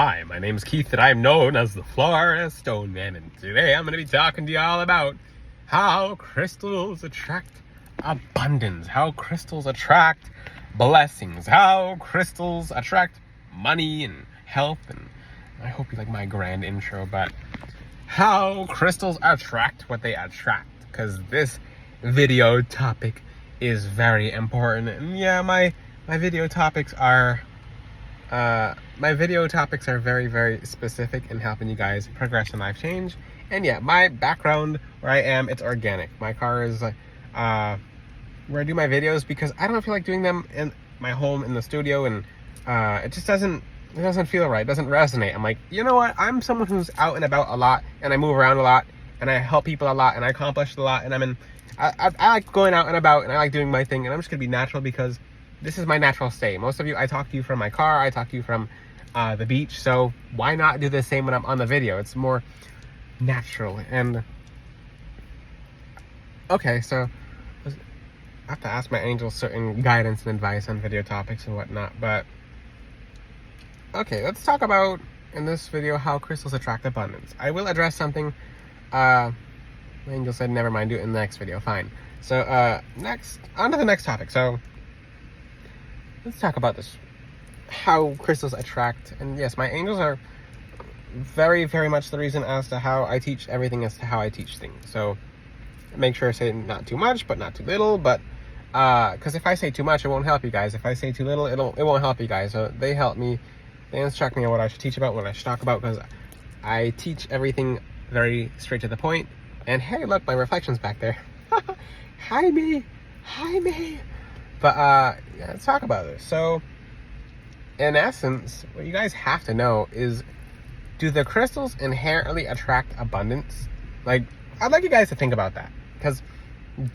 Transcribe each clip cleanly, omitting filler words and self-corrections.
Hi, my name is Keith and I'm known as the Florida Stone Man, and today I'm going to be talking to you all about how crystals attract abundance, how crystals attract blessings, how crystals attract money and health, and I hope you like my grand intro, but how crystals attract what they attract, because this video topic is very important. And yeah, my video topics are very, very specific in helping you guys progress in life change. And yeah, my background, where I am, it's organic. My car is where I do my videos because I don't feel like doing them in my home in the studio, and it just doesn't feel right. It doesn't resonate. I'm like, you know what? I'm someone who's out and about a lot, and I move around a lot, and I help people a lot, and I accomplish a lot, and I like going out and about, and I like doing my thing, and I'm just gonna be natural because this is my natural state. Most of you, I talk to you from my car, I talk to you from the beach, so why not do the same when I'm on the video? It's more natural. And okay, so I have to ask my angels certain guidance and advice on video topics and whatnot, but okay, let's talk about, in this video, how crystals attract abundance. I will address something, my angel said never mind, do it in the next video, fine. So next, on to the next topic. So let's talk about this, how crystals attract. And yes, my angels are very, very much the reason as to how I teach everything, as to how I teach things. So make sure I say not too much, but not too little. But because if I say too much, it won't help you guys. If I say too little, it won't help you guys. So they help me, they instruct me on what I should teach about, what I should talk about, because I teach everything very straight to the point. And hey, look, my reflection's back there. Hi me. But yeah, let's talk about this. So in essence, what you guys have to know is, do the crystals inherently attract abundance? Like, I'd like you guys to think about that, because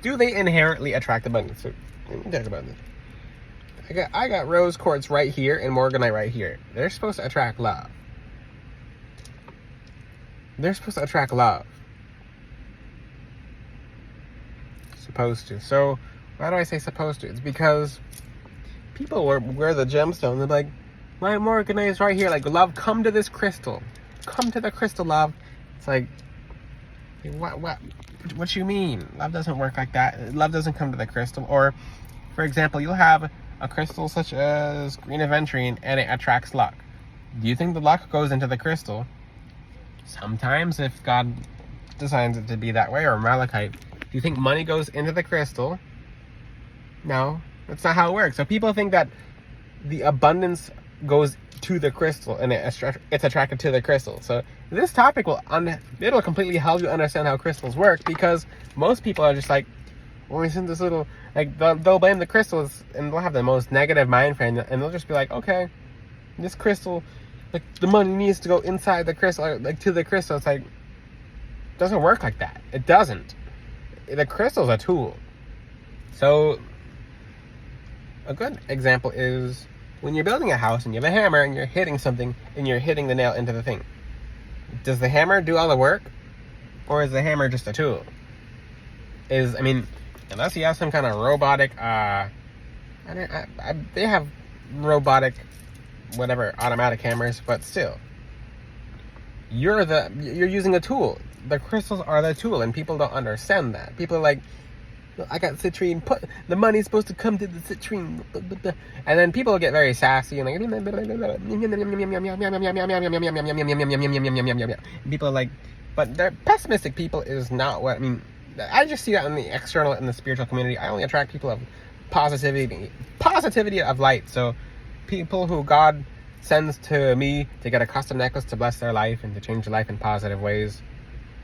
do they inherently attract abundance? So let me talk about this. I got rose quartz right here and morganite right here. They're supposed to attract love. They're supposed to attract love. Supposed to. So why do I say supposed to? It's because people wear the gemstone. They're like, my morganite is right here. Like, love, come to this crystal. Come to the crystal, love. It's like, what you mean? Love doesn't work like that. Love doesn't come to the crystal. Or, for example, you'll have a crystal such as green aventurine, and it attracts luck. Do you think the luck goes into the crystal? Sometimes, if God designs it to be that way, or malachite. Do you think money goes into the crystal? No, that's not how it works. So people think that the abundance goes to the crystal and it's attracted to the crystal. So this topic it'll completely help you understand how crystals work, because most people are just like, well, isn't this little, like, they'll blame the crystals, and they'll have the most negative mind frame, and they'll just be like, okay, this crystal, like, the money needs to go inside the crystal, or, like, to the crystal. It's like, it doesn't work like that. It doesn't. The crystal's a tool. So a good example is when you're building a house and you have a hammer and you're hitting something and you're hitting the nail into the thing. Does the hammer do all the work, or is the hammer just a tool? Unless you have some kind of robotic, they have robotic, whatever, automatic hammers, but still, you're using a tool. The crystals are the tool, and people don't understand that. People are like, I got citrine, the money's supposed to come to the citrine. And then people get very sassy and like, people are like, but they're pessimistic people is not what, I just see that in the external, in the spiritual community. I only attract people of positivity of light. So people who God sends to me to get a custom necklace to bless their life and to change their life in positive ways,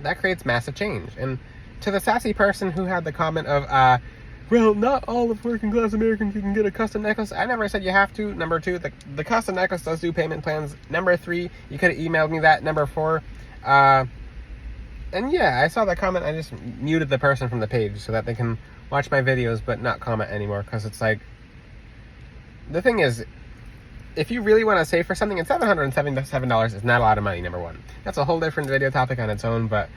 that creates massive change. And to the sassy person who had the comment of, well, not all of working class Americans can get a custom necklace. I never said you have to. Number 2, the custom necklace does do payment plans. Number 3, you could have emailed me that. Number 4, and yeah, I saw that comment. I just muted the person from the page so that they can watch my videos but not comment anymore, because it's like, the thing is, if you really want to save for something, and $777 is not a lot of money, number 1. That's a whole different video topic on its own, but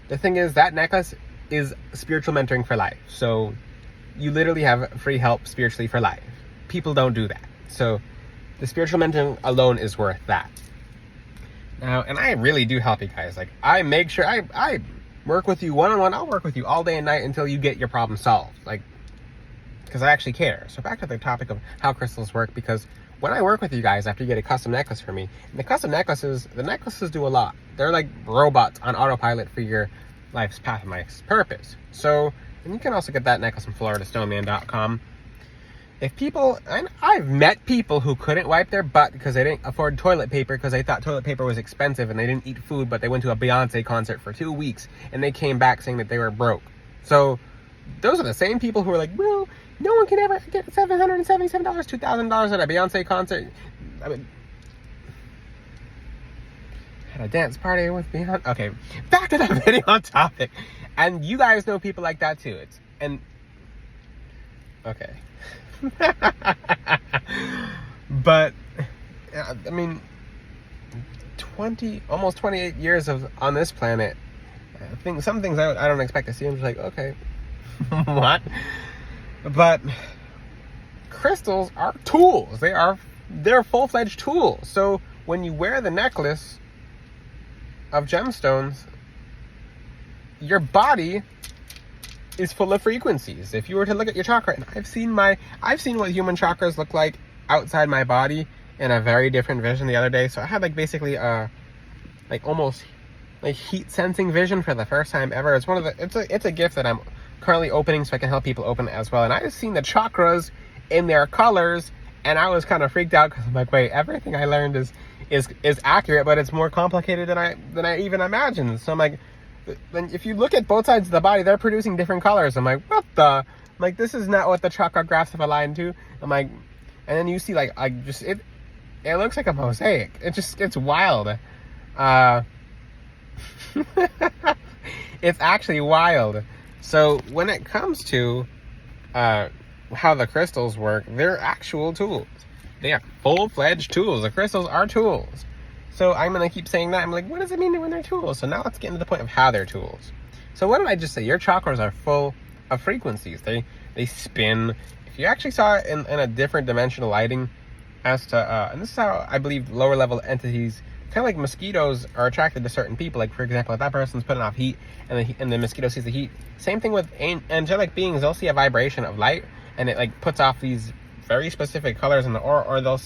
the thing is, that necklace is spiritual mentoring for life. So you literally have free help spiritually for life. People don't do that. So the spiritual mentoring alone is worth that. Now, and I really do help you guys. Like, I make sure I work with you one-on-one. I'll work with you all day and night until you get your problem solved. Like, because I actually care. So back to the topic of how crystals work, because when I work with you guys after you get a custom necklace for me, and the necklaces do a lot. They're like robots on autopilot for your life's path and life's purpose. So, and you can also get that necklace from FloridaStoneman.com. If people, and I've met people who couldn't wipe their butt because they didn't afford toilet paper because they thought toilet paper was expensive and they didn't eat food, but they went to a Beyonce concert for 2 weeks and they came back saying that they were broke. So those are the same people who are like, well, no one can ever get $777, $2,000 at a Beyonce concert. I mean, had a dance party with Beyonce. Okay, back to the video on topic. And you guys know people like that too. Okay. But I mean, almost 28 years on this planet. I think some things I don't expect to see. I'm just like, okay, what? But crystals are tools. They're full-fledged tools. So when you wear the necklace of gemstones, your body is full of frequencies. If you were to look at your chakra, and I've seen what human chakras look like outside my body in a very different vision the other day. So I had like basically almost like heat sensing vision for the first time ever. It's a gift that I'm currently opening so I can help people open it as well. And I just seen the chakras in their colors, and I was kind of freaked out because I'm like, wait, everything I learned is accurate, but it's more complicated than I even imagined. So I'm like, then if you look at both sides of the body, they're producing different colors. I'm like, what the? I'm like, this is not what the chakra graphs have aligned to. I'm like, and then you see like it looks like a mosaic. It's wild. It's actually wild. So when it comes to how the crystals work, they're actual tools. They are full-fledged tools. The crystals are tools. So I'm going to keep saying that. I'm like, what does it mean when they're tools? So now let's get into the point of how they're tools. So what did I just say? Your chakras are full of frequencies. They spin. If you actually saw it in a different dimensional lighting as to, and this is how I believe lower level entities, kind of like mosquitoes, are attracted to certain people. Like, for example, if that person's putting off heat and the mosquito sees the heat. Same thing with angelic beings. They'll see a vibration of light and it like puts off these very specific colors in the aura, or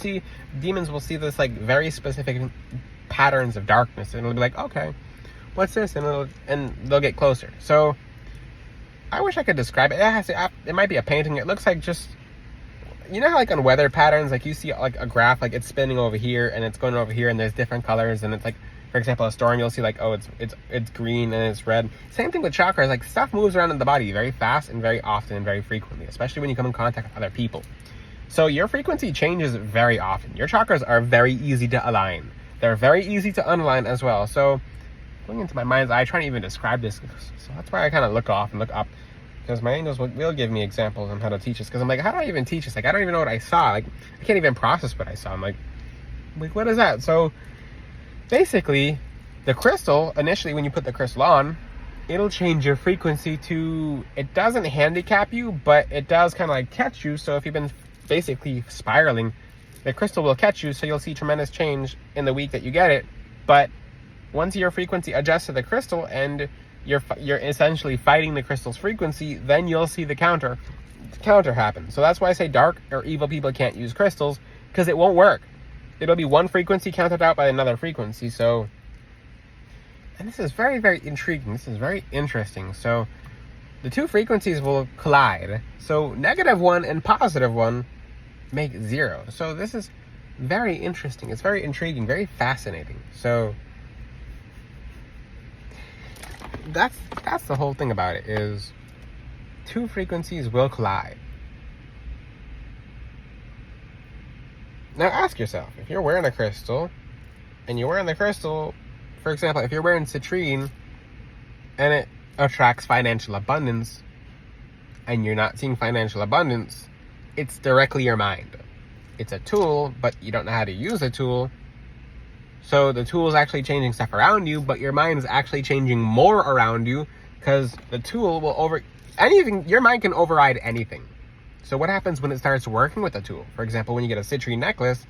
demons will see this like very specific patterns of darkness, and it'll be like, okay, what's this? And they'll get closer. So I wish I could describe it. It might be a painting. It looks like just, you know how like on weather patterns, like you see like a graph, like it's spinning over here and it's going over here, and there's different colors, and it's like, for example, a storm, you'll see like, oh, it's green and it's red. Same thing with chakras. Like stuff moves around in the body very fast and very often and very frequently, especially when you come in contact with other people. So your frequency changes very often. Your chakras are very easy to align. They're very easy to unaligne as well. So going into my mind's eye, trying to even describe this. So that's why I kind of look off and look up, because my angels will give me examples on how to teach this. Because I'm like, how do I even teach this? Like, I don't even know what I saw. Like, I can't even process what I saw. I'm like, what is that? So basically, the crystal, initially when you put the crystal on, it'll change your frequency to, it doesn't handicap you, but it does kind of like catch you. So if you've been basically spiraling, the crystal will catch you, so you'll see tremendous change in the week that you get it. But once your frequency adjusts to the crystal and you're essentially fighting the crystal's frequency, then you'll see the counter happen. So that's why I say dark or evil people can't use crystals, because it won't work. It'll be one frequency countered out by another frequency. So, and this is very, very intriguing. This is very interesting. So the two frequencies will collide. So -1 and +1 make 0. So this is very interesting. It's very intriguing, very fascinating. So that's the whole thing about it, is two frequencies will collide. Now ask yourself, if you're wearing a crystal, and you're wearing the crystal, for example, if you're wearing citrine and it attracts financial abundance, and you're not seeing financial abundance, it's directly your mind. It's a tool, but you don't know how to use the tool. So the tool is actually changing stuff around you, but your mind is actually changing more around you, because the tool will your mind can override anything. So what happens when it starts working with a tool? For example, when you get a citrine necklace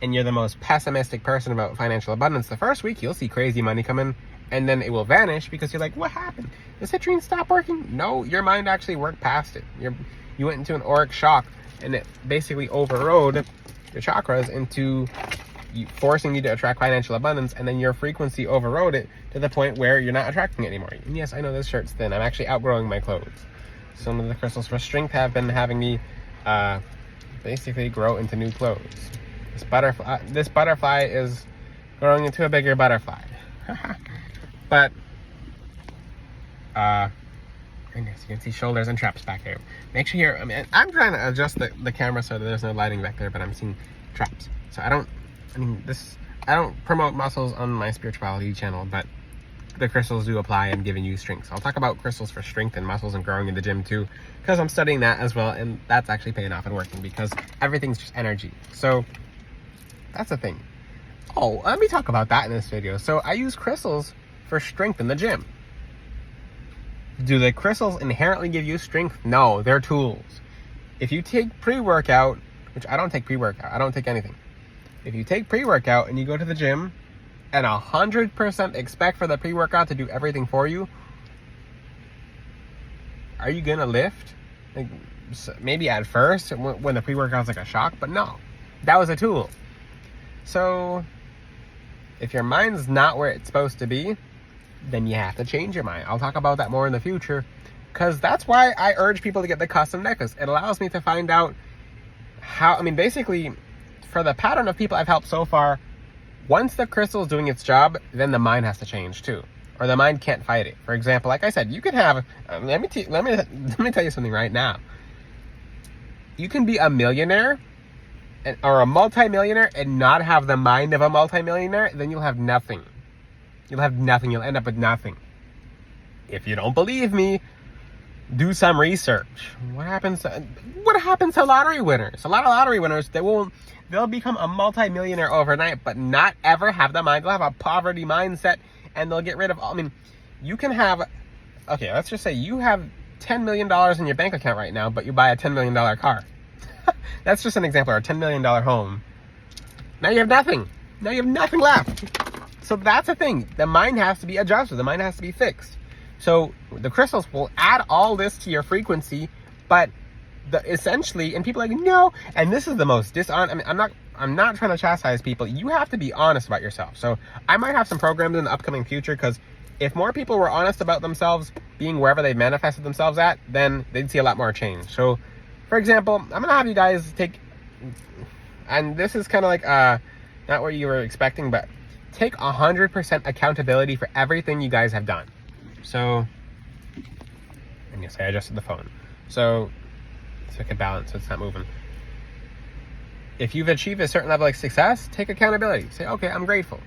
and you're the most pessimistic person about financial abundance, the first week you'll see crazy money come in, and then it will vanish because you're like, what happened? Did citrine stop working? No, your mind actually worked past it. You went into an auric shock, and it basically overrode your chakras into forcing you to attract financial abundance, and then your frequency overrode it to the point where you're not attracting it anymore. And yes, I know this shirt's thin. I'm actually outgrowing my clothes. Some of the crystals for strength have been having me basically grow into new clothes. This butterfly is growing into a bigger butterfly. But and yes, you can see shoulders and traps back there. Make sure you're, I mean, I'm trying to adjust the camera so that there's no lighting back there, but I'm seeing traps. So I don't promote muscles on my spirituality channel, but the crystals do apply in giving you strength. So I'll talk about crystals for strength and muscles and growing in the gym too, because I'm studying that as well, and that's actually paying off and working because everything's just energy. So that's the thing. Oh, let me talk about that in this video. So I use crystals for strength in the gym. Do the crystals inherently give you strength? No, they're tools. If you take pre-workout, which I don't take pre-workout, I don't take anything. If you take pre-workout and you go to the gym and 100% expect for the pre-workout to do everything for you, are you gonna lift? Like, maybe at first when the pre-workout's like a shock, but no, that was a tool. So if your mind's not where it's supposed to be, then you have to change your mind. I'll talk about that more in the future, because that's why I urge people to get the custom necklace. It allows me to find out how, I mean, basically, for the pattern of people I've helped so far, once the crystal is doing its job, then the mind has to change too, or the mind can't fight it. For example, like I said, you could have, let me tell you something right now. You can be a millionaire or a multimillionaire and not have the mind of a multimillionaire, then you'll have nothing. You'll have nothing. You'll end up with nothing. If you don't believe me, do some research. What happens to lottery winners? A lot of lottery winners, they'll become a multimillionaire overnight, but not ever have the mind. They'll have a poverty mindset, and they'll get rid of all. I mean, you can have, okay, let's just say you have $10 million in your bank account right now, but you buy a $10 million car. That's just an example, or a $10 million home. Now you have nothing. Now you have nothing left. So that's the thing. The mind has to be adjusted. The mind has to be fixed. So the crystals will add all this to your frequency, but essentially, and people are like, no, and this is the most dishonest. I mean, I'm not trying to chastise people. You have to be honest about yourself. So I might have some programs in the upcoming future, because if more people were honest about themselves being wherever they manifested themselves at, then they'd see a lot more change. So, for example, I'm gonna have you guys take, and this is kind of like not what you were expecting, but take 100% accountability for everything you guys have done. So, and yes, I adjusted the phone. So I can balance so it's not moving. If you've achieved a certain level of success, take accountability. Say, okay, I'm grateful.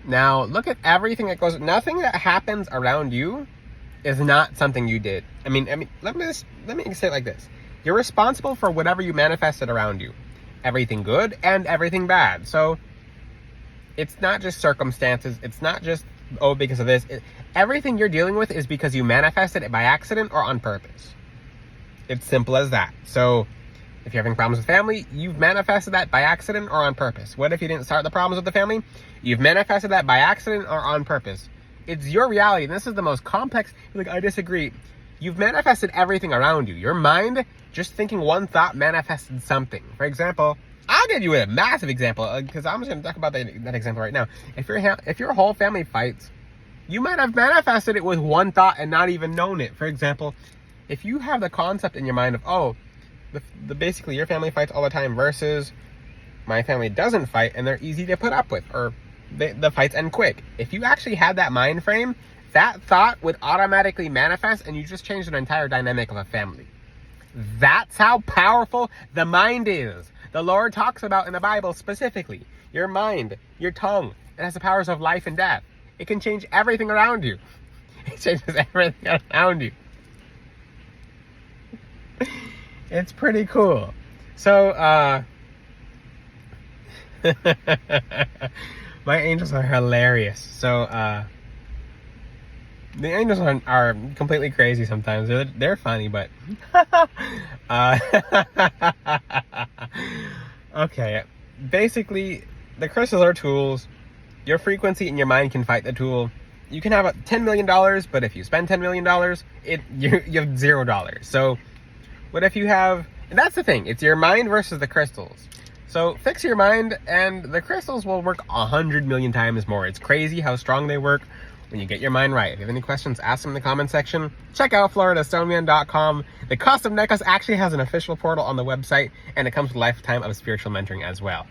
Now, look at everything that goes, nothing that happens around you is not something you did. I mean, let me say it like this. You're responsible for whatever you manifested around you. Everything good and everything bad. So it's not just circumstances. It's not just, oh, because of this. Everything you're dealing with is because you manifested it by accident or on purpose. It's simple as that. So if you're having problems with family, you've manifested that by accident or on purpose. What if you didn't start the problems with the family? You've manifested that by accident or on purpose. It's your reality. And this is the most complex. Like, I disagree. You've manifested everything around you. Your mind, just thinking one thought, manifested something. For example, I'll give you a massive example, because I'm just going to talk about that example right now. If your whole family fights, you might have manifested it with one thought and not even known it. For example, if you have the concept in your mind of, oh, basically your family fights all the time versus my family doesn't fight and they're easy to put up with, or the fights end quick. If you actually had that mind frame, that thought would automatically manifest, and you just changed an entire dynamic of a family. That's how powerful the mind is. The Lord talks about in the Bible specifically, your mind, your tongue, it has the powers of life and death. It can change everything around you. It changes everything around you. It's pretty cool. So, my angels are hilarious. So, the angels are completely crazy sometimes. They're funny, but okay. basically, the crystals are tools. Your frequency in your mind can fight the tool. You can have $10 million, but if you spend $10 million, you have $0. So what if you have, and that's the thing, it's your mind versus the crystals. So fix your mind and the crystals will work 100 million times more. It's crazy how strong they work when you get your mind right. If you have any questions, ask them in the comment section. Check out FloridaStoneman.com. The Custom Necklace actually has an official portal on the website, and it comes with a lifetime of spiritual mentoring as well.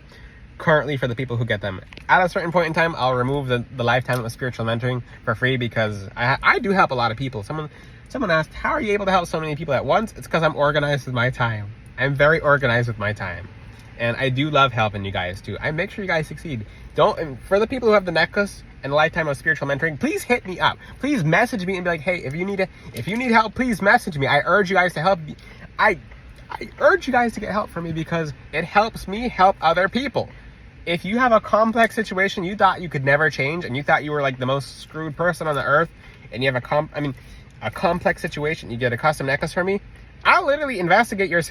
Currently, for the people who get them. At a certain point in time, I'll remove the lifetime of spiritual mentoring for free because I do help a lot of people. Someone asked, how are you able to help so many people at once? It's because I'm organized with my time. I'm very organized with my time. And I do love helping you guys too. I make sure you guys succeed. For the people who have the necklace and a lifetime of spiritual mentoring, please hit me up. Please message me and be like, hey, if you need help, please message me. I urge you guys to help. I urge you guys to get help from me because it helps me help other people. If you have a complex situation you thought you could never change and you thought you were like the most screwed person on the earth, and you have a complex situation, you get a custom necklace from me, I'll literally investigate your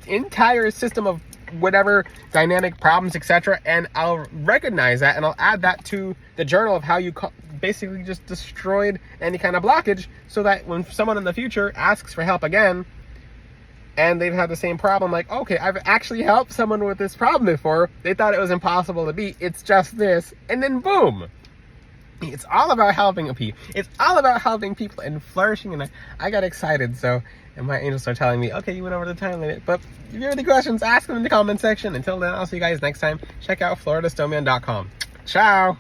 entire system of whatever dynamic problems, etc., and I'll recognize that and I'll add that to the journal of how you basically just destroyed any kind of blockage, so that when someone in the future asks for help again and they've had the same problem, like, okay, I've actually helped someone with this problem before, they thought it was impossible to beat, it's just this, and then boom. It's all about helping people. It's all about helping people and flourishing, and I got excited, and my angels are telling me, okay, you went over the time limit. But if you have any questions, ask them in the comment section. Until then, I'll see you guys next time. Check out FloridaStoneman.com. Ciao!